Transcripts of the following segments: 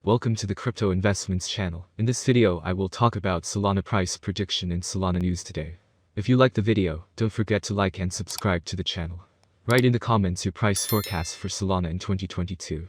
Welcome to the Crypto Investments channel. In this video, I will talk about Solana price prediction and Solana news today. If you like the video, don't forget to like and subscribe to the channel. Write in the comments your price forecast for Solana in 2022.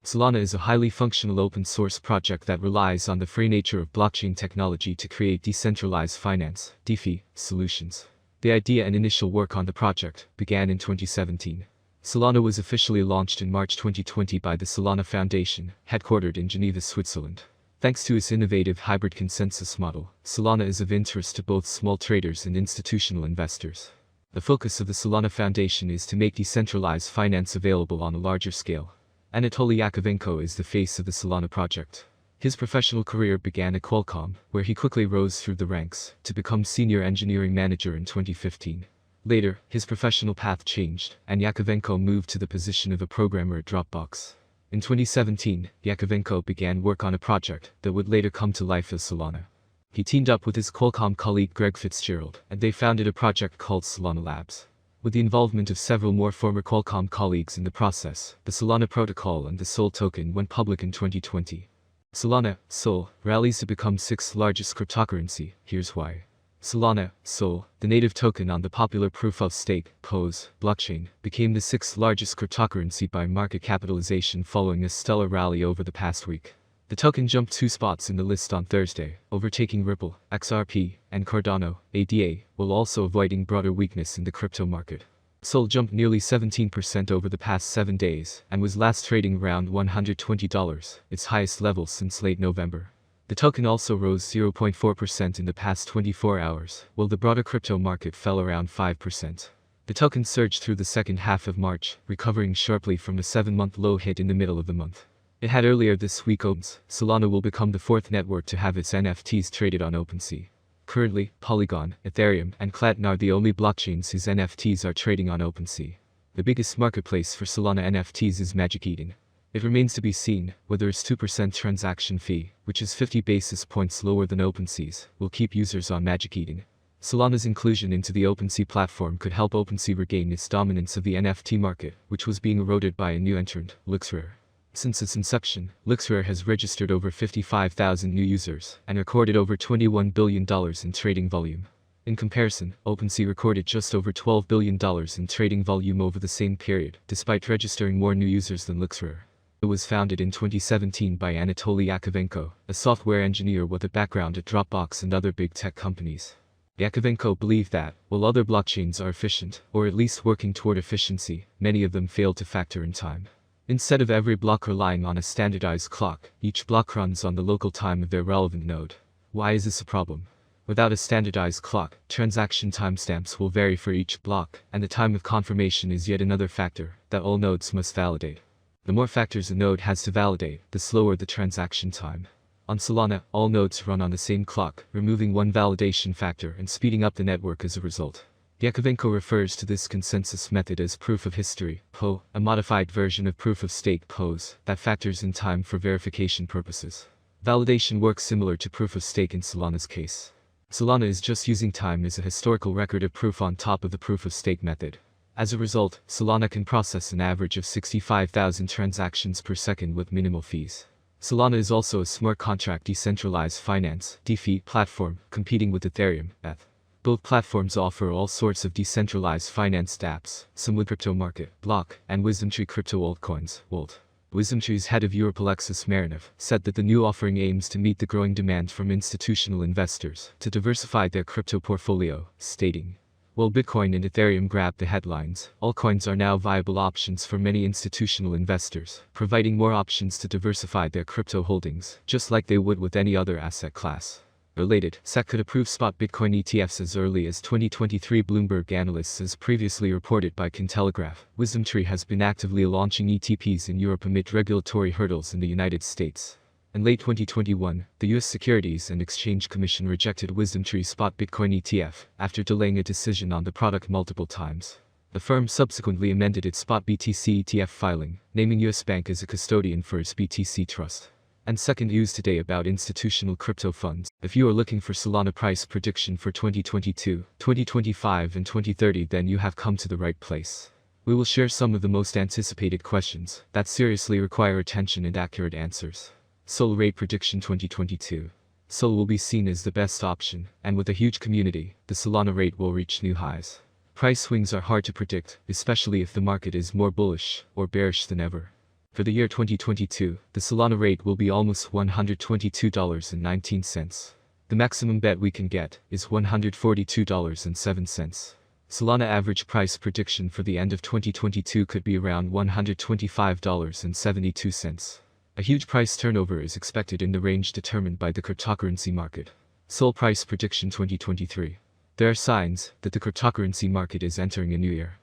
Solana is a highly functional open source project that relies on the free nature of blockchain technology to create decentralized finance (DeFi) solutions. The idea and initial work on the project began in 2017. Solana was officially launched in March 2020 by the Solana Foundation, headquartered in Geneva, Switzerland. Thanks to its innovative hybrid consensus model, Solana is of interest to both small traders and institutional investors. The focus of the Solana Foundation is to make decentralized finance available on a larger scale. Anatoly Yakovenko is the face of the Solana project. His professional career began at Qualcomm, where he quickly rose through the ranks to become senior engineering manager in 2015. Later, his professional path changed, and Yakovenko moved to the position of a programmer at Dropbox. In 2017, Yakovenko began work on a project that would later come to life as Solana. He teamed up with his Qualcomm colleague Greg Fitzgerald, and they founded a project called Solana Labs. With the involvement of several more former Qualcomm colleagues in the process, the Solana protocol and the SOL token went public in 2020. Solana, SOL, rallies to become sixth largest cryptocurrency. Here's why. Solana, SOL, the native token on the popular proof-of-stake (POS) blockchain, became the sixth largest cryptocurrency by market capitalization following a stellar rally over the past week. The token jumped 2 spots in the list on Thursday, overtaking Ripple, XRP, and Cardano, ADA, while also avoiding broader weakness in the crypto market. SOL jumped nearly 17% over the past 7 days, and was last trading around $120, its highest level since late November. The token also rose 0.4% in the past 24 hours, while the broader crypto market fell around 5%. The token surged through the second half of March, recovering sharply from a 7-month low hit in the middle of the month. It had earlier this week opens. Solana will become the 4th network to have its NFTs traded on OpenSea. Currently, Polygon, Ethereum, and Platin are the only blockchains whose NFTs are trading on OpenSea. The biggest marketplace for Solana NFTs is Magic Eden. It remains to be seen whether its 2% transaction fee, which is 50 basis points lower than OpenSea's, will keep users on Magic Eden. Solana's inclusion into the OpenSea platform could help OpenSea regain its dominance of the NFT market, which was being eroded by a new entrant, LooksRare. Since its inception, LooksRare has registered over 55,000 new users and recorded over $21 billion in trading volume. In comparison, OpenSea recorded just over $12 billion in trading volume over the same period, despite registering more new users than LooksRare. It was founded in 2017 by Anatoly Yakovenko, a software engineer with a background at Dropbox and other big tech companies. Yakovenko believed that, while other blockchains are efficient, or at least working toward efficiency, many of them fail to factor in time. Instead of every block relying on a standardized clock, each block runs on the local time of their relevant node. Why is this a problem? Without a standardized clock, transaction timestamps will vary for each block, and the time of confirmation is yet another factor that all nodes must validate. The more factors a node has to validate, the slower the transaction time. On Solana, all nodes run on the same clock, removing one validation factor and speeding up the network as a result. Yakovenko refers to this consensus method as proof of history, PO, a modified version of proof of stake, POS, that factors in time for verification purposes. Validation works similar to proof of stake in Solana's case. Solana is just using time as a historical record of proof on top of the proof of stake method. As a result, Solana can process an average of 65,000 transactions per second with minimal fees. Solana is also a smart contract decentralized finance (DeFi) platform, competing with Ethereum, ETH. Both platforms offer all sorts of decentralized finance dApps, some with crypto market, Block, and WisdomTree crypto altcoins, WALT. WisdomTree's head of Europe Alexis Marinov said that the new offering aims to meet the growing demand from institutional investors to diversify their crypto portfolio, stating, "While Bitcoin and Ethereum grabbed the headlines, altcoins are now viable options for many institutional investors, providing more options to diversify their crypto holdings, just like they would with any other asset class." Related, SEC could approve spot Bitcoin ETFs as early as 2023. Bloomberg analysts as previously reported by Cointelegraph. WisdomTree has been actively launching ETPs in Europe amid regulatory hurdles in the United States. In late 2021, the U.S. Securities and Exchange Commission rejected WisdomTree's spot Bitcoin ETF after delaying a decision on the product multiple times. The firm subsequently amended its spot BTC ETF filing, naming US Bank as a custodian for its BTC trust. And second news today about institutional crypto funds. If you are looking for Solana price prediction for 2022, 2025 and 2030, then you have come to the right place. We will share some of the most anticipated questions that seriously require attention and accurate answers. Sol Rate Prediction 2022. Sol will be seen as the best option, and with a huge community, the Solana rate will reach new highs. Price swings are hard to predict, especially if the market is more bullish or bearish than ever. For the year 2022, the Solana rate will be almost $122.19. The maximum bet we can get is $142.07. Solana average price prediction for the end of 2022 could be around $125.72. A huge price turnover is expected in the range determined by the cryptocurrency market. Sol Price Prediction 2023. There are signs that the cryptocurrency market is entering a new era.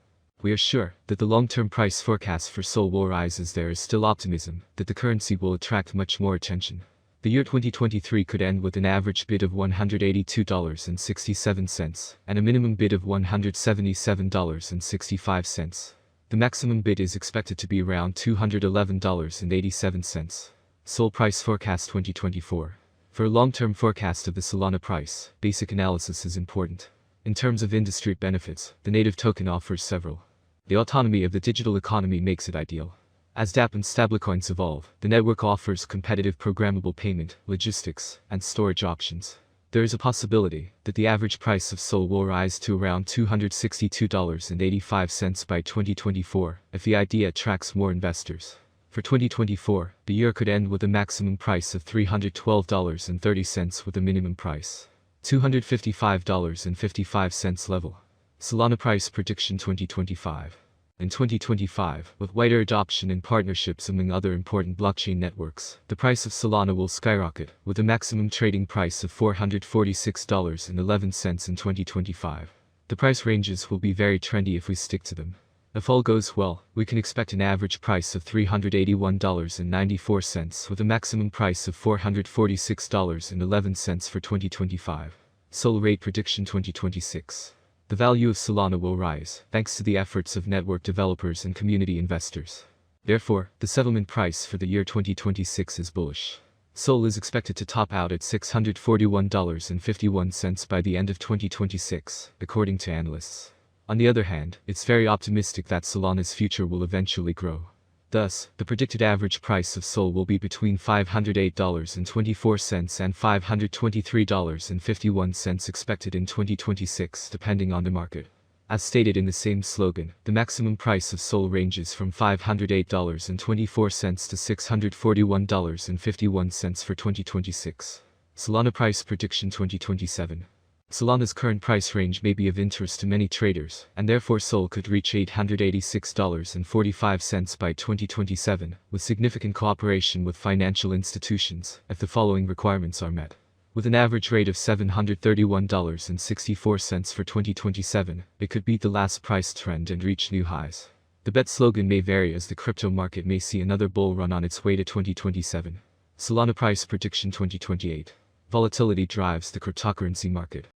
We are sure that the long-term price forecast for Sol will rise as there is still optimism that the currency will attract much more attention. The year 2023 could end with an average bid of $182.67 and a minimum bid of $177.65. The maximum bid is expected to be around $211.87. Sol Price Forecast 2024. For a long-term forecast of the Solana price, basic analysis is important. In terms of industry benefits, the native token offers several. The autonomy of the digital economy makes it ideal. As dApp and stablecoins evolve, the network offers competitive programmable payment, logistics, and storage options. There is a possibility that the average price of Sol will rise to around $262.85 by 2024 if the idea attracts more investors. For 2024, the year could end with a maximum price of $312.30 with a minimum price $255.55 level. Solana Price Prediction 2025. In 2025, with wider adoption and partnerships among other important blockchain networks, the price of Solana will skyrocket, with a maximum trading price of $446.11 in 2025. The price ranges will be very trendy if we stick to them. If all goes well, we can expect an average price of $381.94 with a maximum price of $446.11 for 2025. Sol Rate Prediction 2026. The value of Solana will rise, thanks to the efforts of network developers and community investors. Therefore, the settlement price for the year 2026 is bullish. Sol is expected to top out at $641.51 by the end of 2026, according to analysts. On the other hand, it's very optimistic that Solana's future will eventually grow. Thus, the predicted average price of Sol will be between $508.24 and $523.51 expected in 2026 depending on the market. As stated in the same slogan, the maximum price of Sol ranges from $508.24 to $641.51 for 2026. Solana Price Prediction 2027. Solana's current price range may be of interest to many traders, and therefore Sol could reach $886.45 by 2027, with significant cooperation with financial institutions, if the following requirements are met. With an average rate of $731.64 for 2027, it could beat the last price trend and reach new highs. The bet slogan may vary as the crypto market may see another bull run on its way to 2027. Solana Price Prediction 2028. Volatility drives the cryptocurrency market.